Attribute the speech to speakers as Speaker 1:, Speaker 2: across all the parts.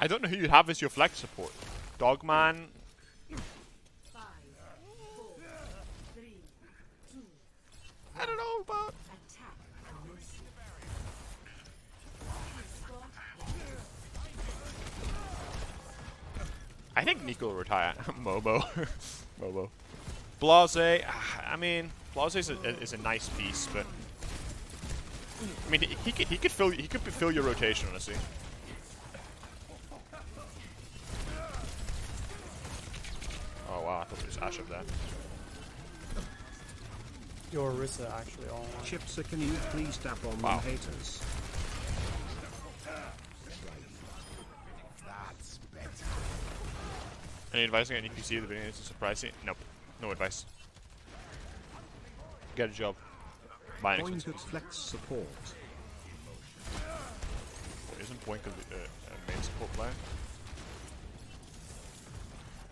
Speaker 1: I don't know who you'd have as your flex support. Dogman. I don't know, but I think Nico will retire. Mobo. Mobo. Blase. I mean, Blase is a nice piece, but I mean, he could fill your rotation, honestly. Oh wow, I thought there was Ash up there.
Speaker 2: Your Orisa actually all on.
Speaker 3: Chipsa, can you please tap on
Speaker 1: Wow.
Speaker 3: the haters?
Speaker 1: Any advice on any PC at the beginning? It's a surprise. Nope. No advice. Get a job. Buy an
Speaker 3: Point
Speaker 1: expensive
Speaker 3: at
Speaker 1: PC.
Speaker 3: flex support.
Speaker 1: Isn't Boink a main support player?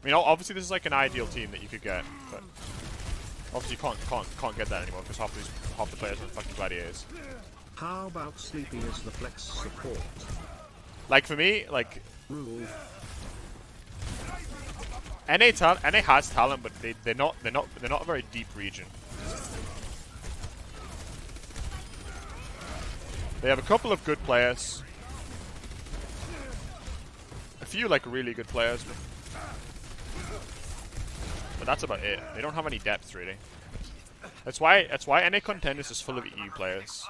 Speaker 1: I mean, obviously this is like an ideal team that you could get, but obviously you can't get that anymore because half the players are fucking gladiators.
Speaker 3: How about Sleepy as the flex support?
Speaker 1: Like for me, like
Speaker 3: Rule.
Speaker 1: NA has talent, but they're not a very deep region. They have a couple of good players, a few like really good players, but that's about it. They don't have any depth really. That's why NA Contenders is full of EU players.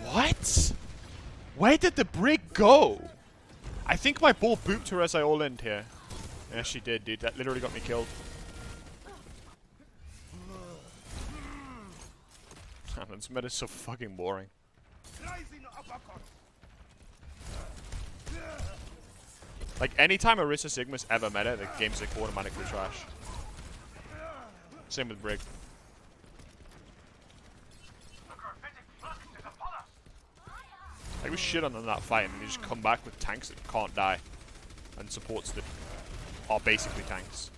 Speaker 1: What? Where did the brig go? I think my ball booped her as I all-in here. Yeah, she did, dude. That literally got me killed. Man, this meta is so fucking boring. Like, anytime Orisa Sigma's ever meta, the game's like automatically trash. Same with Brig. Like, we shit on them in that fight, and they just come back with tanks that can't die, and supports that are basically tanks.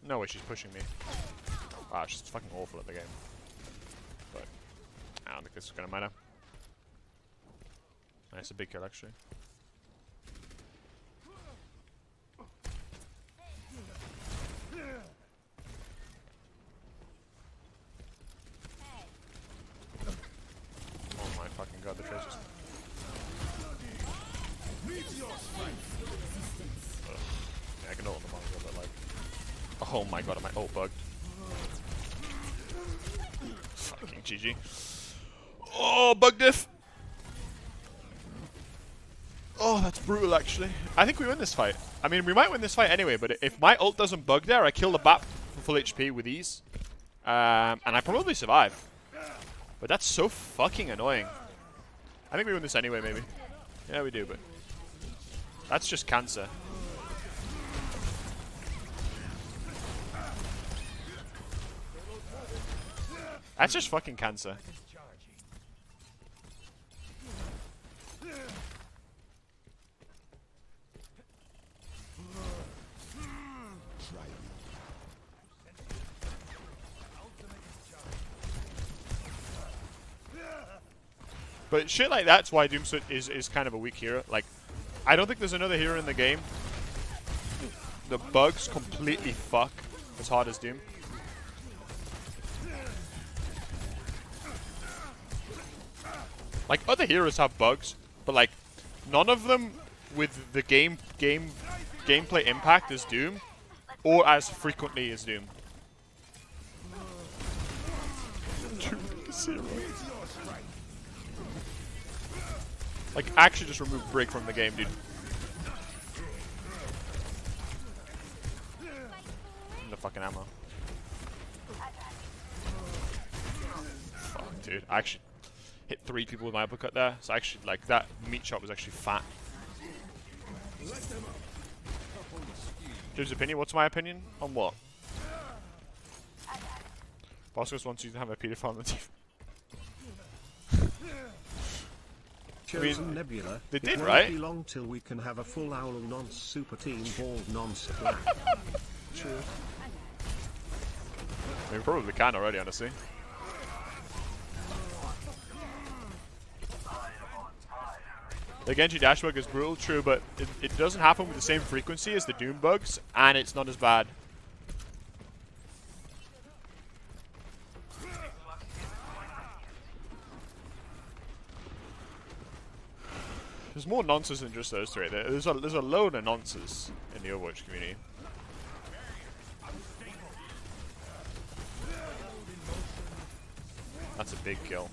Speaker 1: No way she's pushing me. Wow, she's fucking awful at the game. But I don't think this is gonna matter. Nice, a big kill actually. Oh my fucking god, the traces. Yeah, I can ult on the monitor, but like, oh my god, am I ult bugged? Fucking GG. Oh, bug diff. Oh, that's brutal actually. I think we win this fight. I mean, we might win this fight anyway, but if my ult doesn't bug there, I kill the BAP for full HP with ease. And I probably survive. But that's so fucking annoying. I think we win this anyway, maybe. Yeah, we do, but that's just cancer. That's just fucking cancer. But shit like that's why Doomfist is kind of a weak hero. Like, I don't think there's another hero in the game. The bugs completely fuck as hard as Doom. Like, other heroes have bugs, but like, none of them with the gameplay impact as Doom, or as frequently as Doom. Like, actually just remove Brig from the game, dude. And the fucking ammo. Fuck, dude. I actually hit 3 people with my uppercut there. So actually, like, that meat shot was actually fat. Jim's opinion? What's my opinion? On what? Boscos wants you to have a pedophile on the team.
Speaker 3: Chosen Nebula.
Speaker 1: They did,
Speaker 3: it won't
Speaker 1: right?
Speaker 3: be long till we can have a full owl nonce super team bald nonce black.
Speaker 1: True. I mean, we probably can already, honestly. The Genji dash bug is brutal, true, but it doesn't happen with the same frequency as the Doom bugs, and it's not as bad. There's more nonsense than just those three. There's a load of nonsense in the Overwatch community. That's a big kill.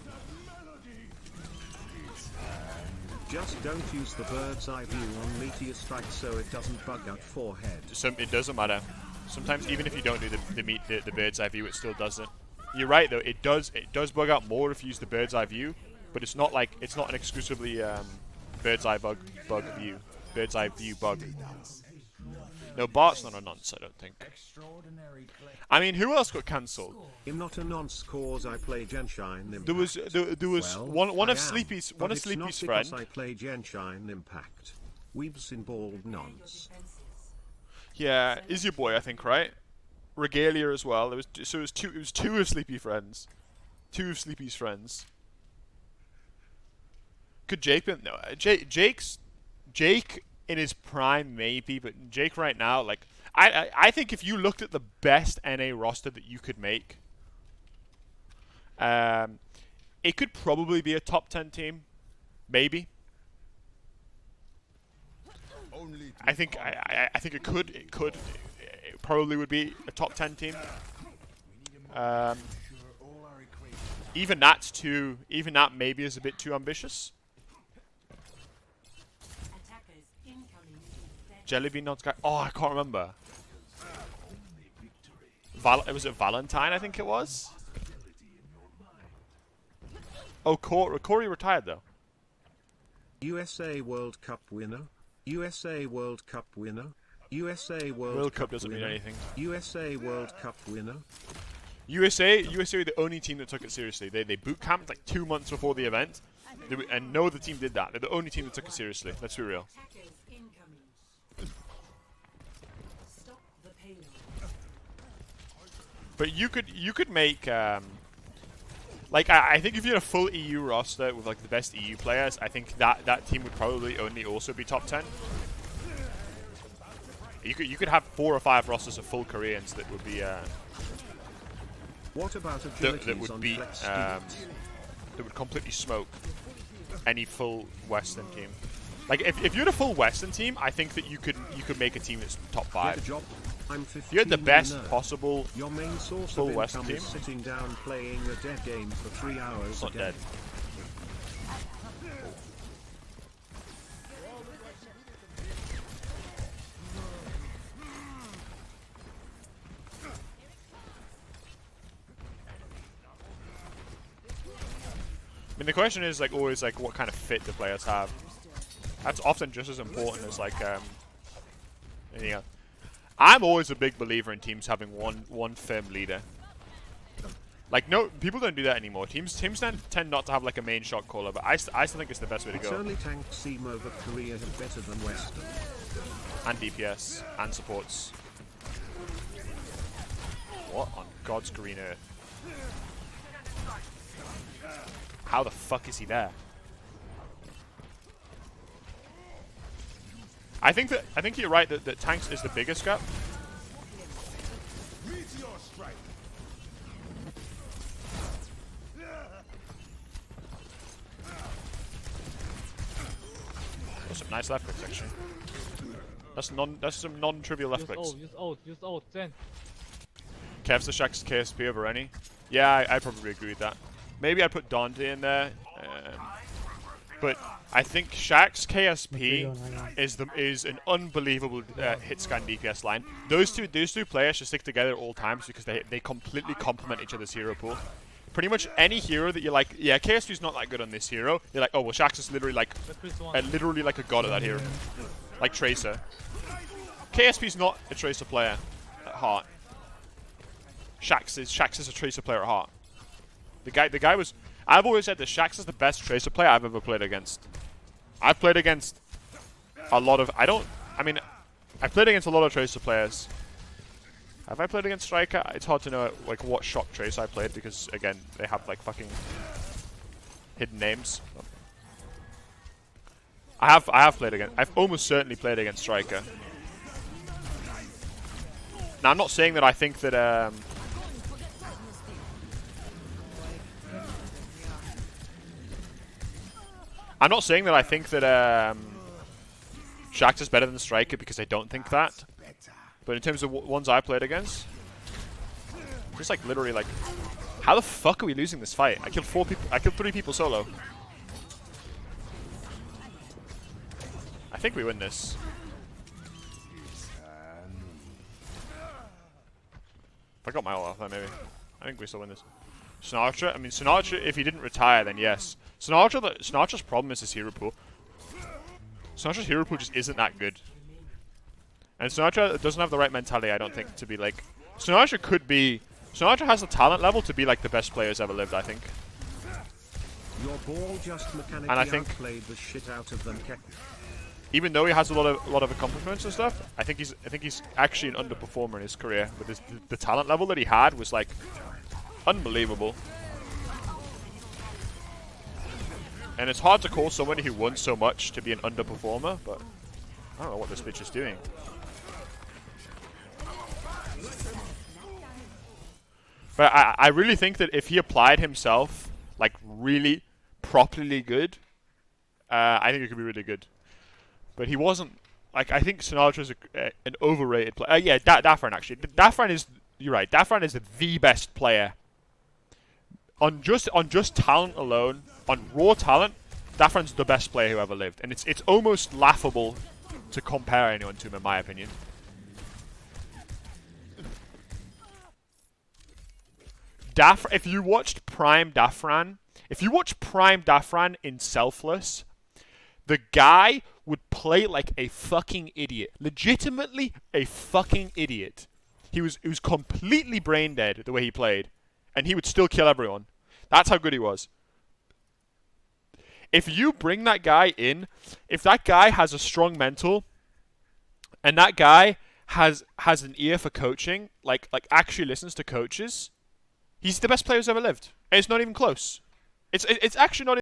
Speaker 3: Just don't use the bird's eye view on Meteor Strike so it doesn't bug out forehead.
Speaker 1: It doesn't matter. Sometimes even if you don't do the bird's eye view, it still does it. You're right though. It does bug out more if you use the bird's eye view, but it's not an exclusively bird's eye view bug. No, Bart's not a nonce, I don't think. I mean, who else got cancelled?
Speaker 3: I'm not a nonce cause I play Genshin Impact.
Speaker 1: There was
Speaker 3: well,
Speaker 1: one of Sleepy's friend.
Speaker 3: I play Genshin Impact. Weebs in bald nonce.
Speaker 1: Yeah, is your boy, I think, right? Regalia as well. It was two of Sleepy's friends. Two of Sleepy's friends. Could Jake be? No, Jake in his prime maybe, but Jake right now, like I think if you looked at the best NA roster that you could make, it could probably be a top 10 team, maybe. I think it probably would be a top 10 team. Even that maybe is a bit too ambitious. Jellybean Nod's guy. Oh, I can't remember. Was it Valentine? I think it was. Oh, Corey retired though.
Speaker 3: USA World Cup winner. USA World Cup winner. USA
Speaker 1: World Cup doesn't mean anything.
Speaker 3: USA World Cup winner.
Speaker 1: USA were the only team that took it seriously. They boot camped like 2 months before the event, and no other team did that. They're the only team that took it seriously. Let's be real. But you could make like I think if you had a full EU roster with like the best EU players, I think that team would probably only also be top 10. You could have 4 or 5 rosters of full Koreans that would be
Speaker 3: what about
Speaker 1: that would beat that would completely smoke any full Western team. Like if you had a full Western team, I think that you could make a team that's top 5. If you had the best possible
Speaker 3: your main source
Speaker 1: full
Speaker 3: of
Speaker 1: Western
Speaker 3: income
Speaker 1: team.
Speaker 3: is sitting down playing a dead game for 3 hours
Speaker 1: It's not
Speaker 3: a day.
Speaker 1: dead. I mean, the question is like always like what kind of fit the players have. That's often just as important as like anything else. I'm always a big believer in teams having one firm leader. Like no, people don't do that anymore. Teams tend not to have like a main shot caller, but I still think it's the best way to go.
Speaker 3: Certainly tanks seem over Korea have better than Western.
Speaker 1: And DPS and supports. What on God's green earth? How the fuck is he there? I think you're right that tanks is the biggest gap. That's some nice left clicks actually. That's some non-trivial left clicks.
Speaker 2: Use ult, Zen.
Speaker 1: Kev's the Shaxx KSP over any. Yeah, I probably agree with that. Maybe I'd put Dante in there, but I think Shaxx KSP is an unbelievable hit scan DPS line. Those two players should stick together at all times because they completely complement each other's hero pool. Pretty much any hero that you're like, yeah, KSP's not that good on this hero. You're like, oh well, Shaxx is literally like a god of that hero, like Tracer. KSP's not a Tracer player at heart. Shaxx is a Tracer player at heart. The guy was. I've always said that Shaxx is the best Tracer player I've ever played against. I've played against a lot of. I've played against a lot of Tracer players. Have I played against Striker? It's hard to know like what shock Tracer I played because again they have like fucking hidden names. I have played against. I've almost certainly played against Striker. Now I'm not saying that I think that I'm not saying that I think that Shaxx is better than Striker because I don't think that. But in terms of ones I played against, just like literally like, how the fuck are we losing this fight? I killed 4 people. I killed 3 people solo. I think we win this. If I got my ult off there, maybe. I think we still win this. Sinatra, I mean, Sinatra, if he didn't retire, then yes. Sinatra's problem is his hero pool. Sinatra's hero pool just isn't that good. And Sinatra doesn't have the right mentality, I don't think, to be like... Sinatra has the talent level to be like the best players ever lived, I think.
Speaker 3: Your ball just mechanically
Speaker 1: And I think
Speaker 3: outplayed the shit out of them.
Speaker 1: Even though he has a lot of accomplishments and stuff, I think he's actually an underperformer in his career. But the talent level that he had was like unbelievable. And it's hard to call somebody who won so much to be an underperformer, but I don't know what this bitch is doing. But I really think that if he applied himself like really properly good, I think it could be really good. But he wasn't. Like, I think Sinatra's an overrated player. Yeah, Dafran actually. Dafran is. You're right. Dafran is the best player. On just talent alone, on raw talent, Dafran's the best player who ever lived, and it's almost laughable to compare anyone to him, in my opinion. If you watched Prime Dafran, in Selfless, the guy would play like a fucking idiot. Legitimately a fucking idiot. He was completely brain dead the way he played. And he would still kill everyone. That's how good he was. If you bring that guy in, if that guy has a strong mental, and that guy has an ear for coaching, like actually listens to coaches, he's the best player who's ever lived. And it's not even close. It's actually not